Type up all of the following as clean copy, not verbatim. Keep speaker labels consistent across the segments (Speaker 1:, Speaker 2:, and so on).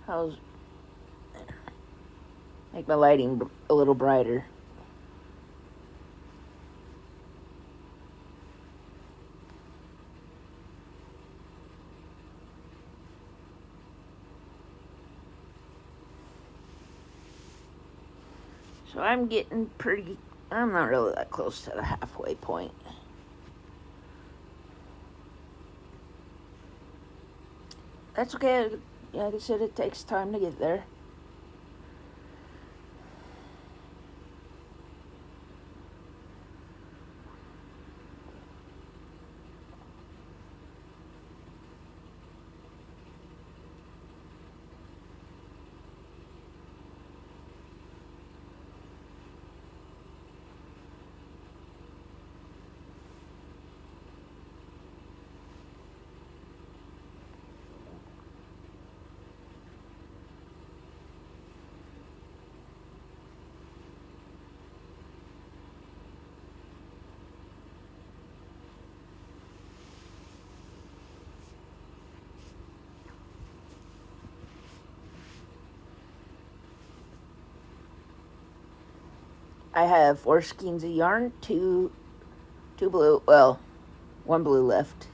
Speaker 1: How's make my lighting a little brighter. So I'm getting I'm not really that close to the halfway point. That's okay. Like I said, it takes time to get there. I have 4 skeins of yarn, two blue, well, 1 blue left,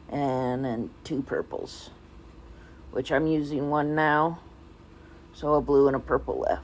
Speaker 1: and then 2 purples, which I'm using 1 now, so a blue and a purple left.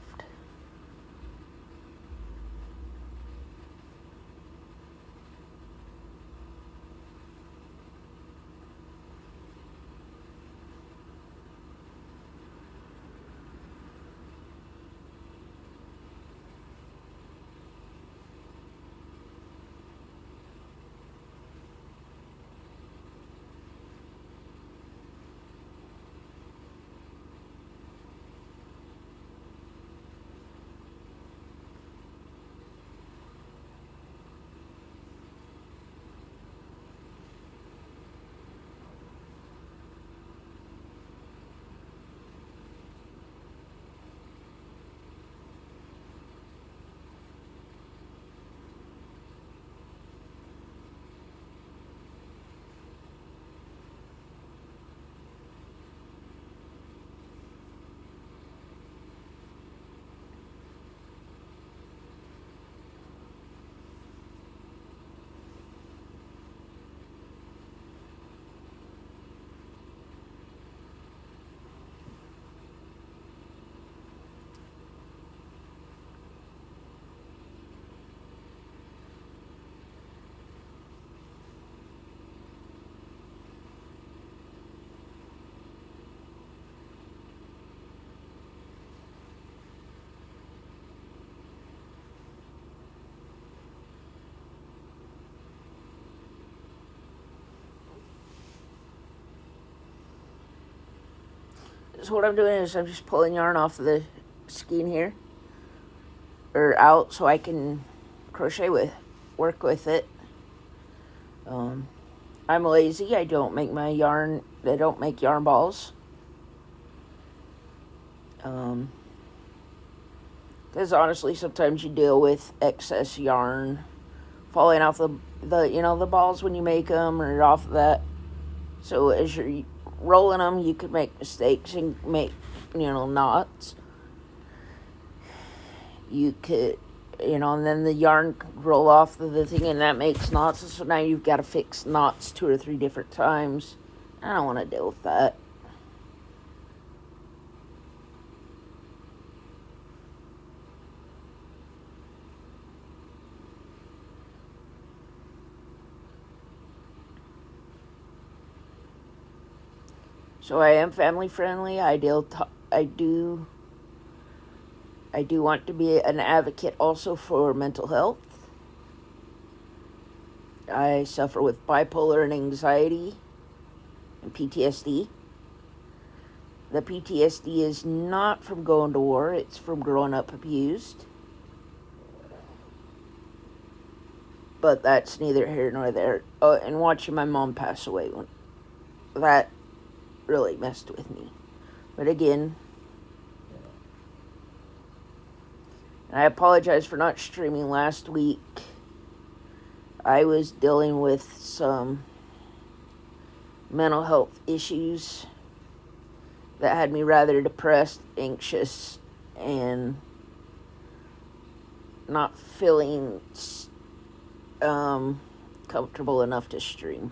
Speaker 1: So what I'm doing is I'm just pulling yarn off the skein here, or out, so I can work with it. I'm lazy. I don't make yarn balls. Because honestly, sometimes you deal with excess yarn falling off the balls when you make them, or off of that. So as you're rolling them, you could make mistakes and make, knots. You could, and then the yarn could roll off the thing, and that makes knots. So now you've got to fix knots 2 or 3 different times. I don't want to deal with that. So I am family friendly. I do want to be an advocate also for mental health. I suffer with bipolar and anxiety and PTSD. The PTSD is not from going to war, it's from growing up abused. But that's neither here nor there. Oh, and watching my mom pass away, that really messed with me. But again, I apologize for not streaming last week. I was dealing with some mental health issues, that had me rather depressed, anxious, and not feeling comfortable enough to stream.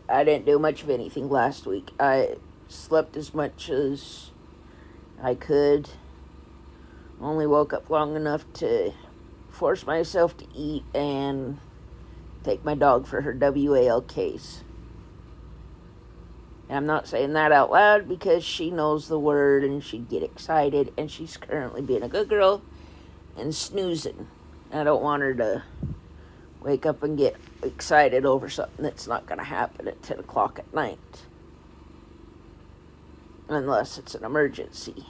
Speaker 1: I didn't do much of anything last week. I slept as much as I could. Only woke up long enough to force myself to eat and take my dog for her WALKs. And I'm not saying that out loud because she knows the word and she'd get excited, and she's currently being a good girl and snoozing. I don't want her to wake up and get excited over something that's not going to happen at 10 o'clock at night. Unless it's an emergency.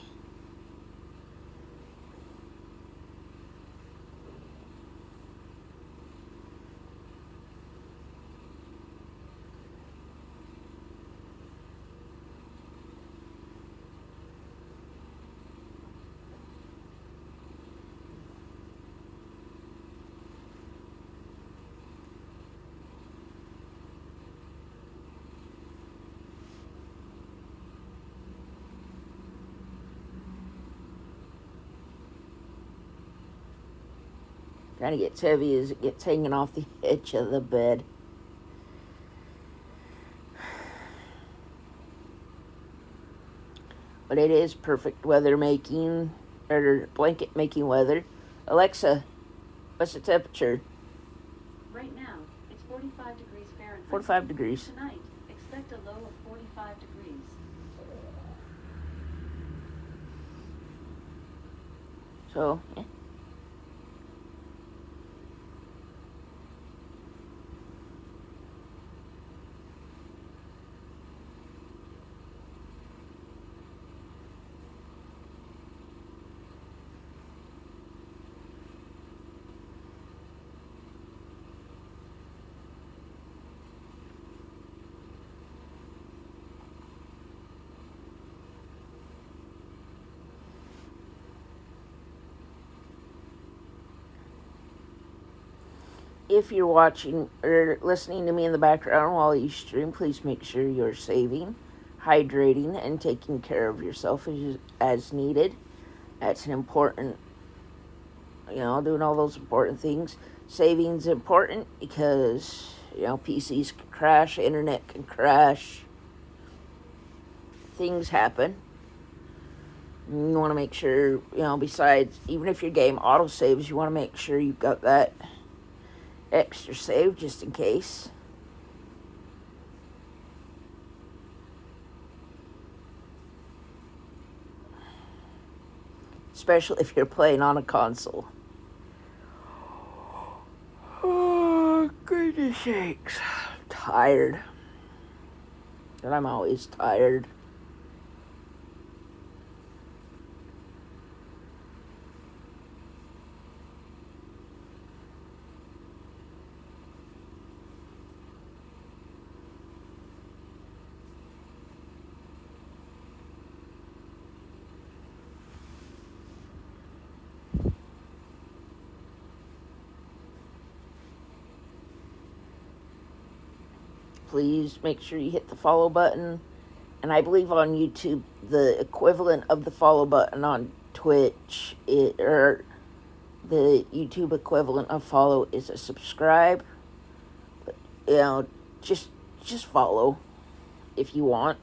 Speaker 1: Kind of gets heavy as it gets hanging off the edge of the bed. But it is perfect weather making, or blanket making weather. Alexa, what's the temperature?
Speaker 2: Right now, it's 45 degrees Fahrenheit.
Speaker 1: 45 degrees.
Speaker 2: Tonight, expect a low of 45 degrees.
Speaker 1: So, yeah. If you're watching or listening to me in the background while you stream, please make sure you're saving, hydrating, and taking care of yourself as needed. That's an important, doing all those important things. Saving's important because, PCs can crash, internet can crash, things happen. You want to make sure, besides, even if your game autosaves, you want to make sure you've got that extra save just in case. Especially if you're playing on a console. Oh, goodness sakes. I'm tired. And I'm always tired. Please make sure you hit the follow button. And I believe on YouTube, the equivalent of the follow button on Twitch, or the YouTube equivalent of follow is a subscribe. But, just follow if you want.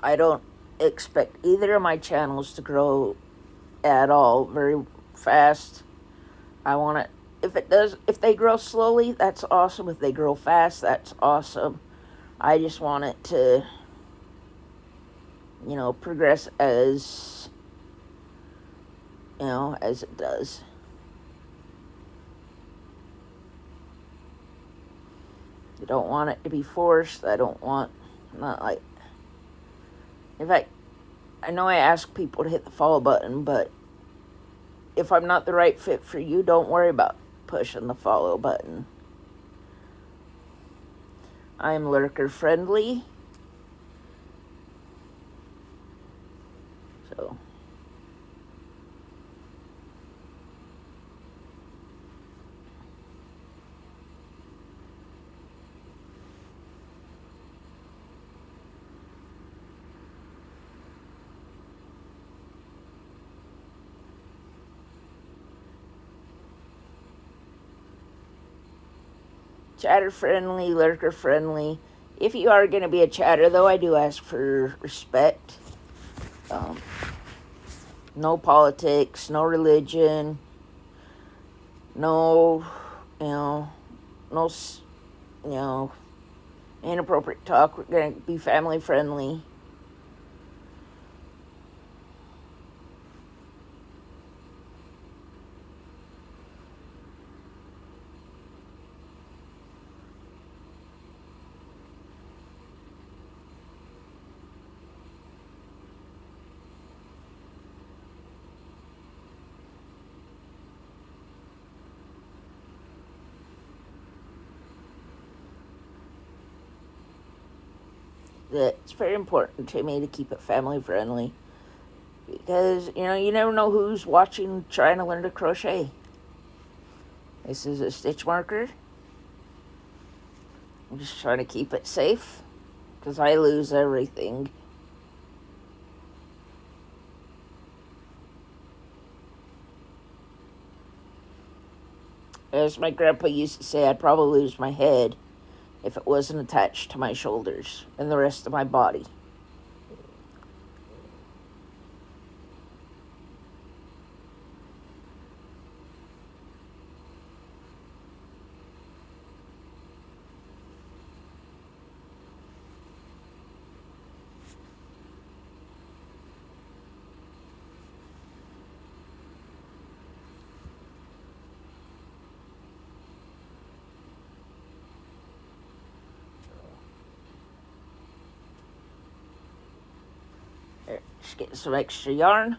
Speaker 1: I don't expect either of my channels to grow at all very fast. I want to, if they grow slowly, that's awesome. If they grow fast, that's awesome. I just want it to progress as, as it does. You don't want it to be forced. Not like, in fact, I know I ask people to hit the follow button, but if I'm not the right fit for you, don't worry about pushing the follow button. I'm lurker friendly. So. Chatter friendly, lurker friendly. If you are going to be a chatter, though, I do ask for respect. No politics, no religion, no, no, inappropriate talk. We're going to be family friendly. It's very important to me to keep it family friendly because you never know who's watching trying to learn to crochet. This is a stitch marker. I'm just trying to keep it safe because I lose everything. As my grandpa used to say, I'd probably lose my head if it wasn't attached to my shoulders and the rest of my body. There, just getting some extra yarn.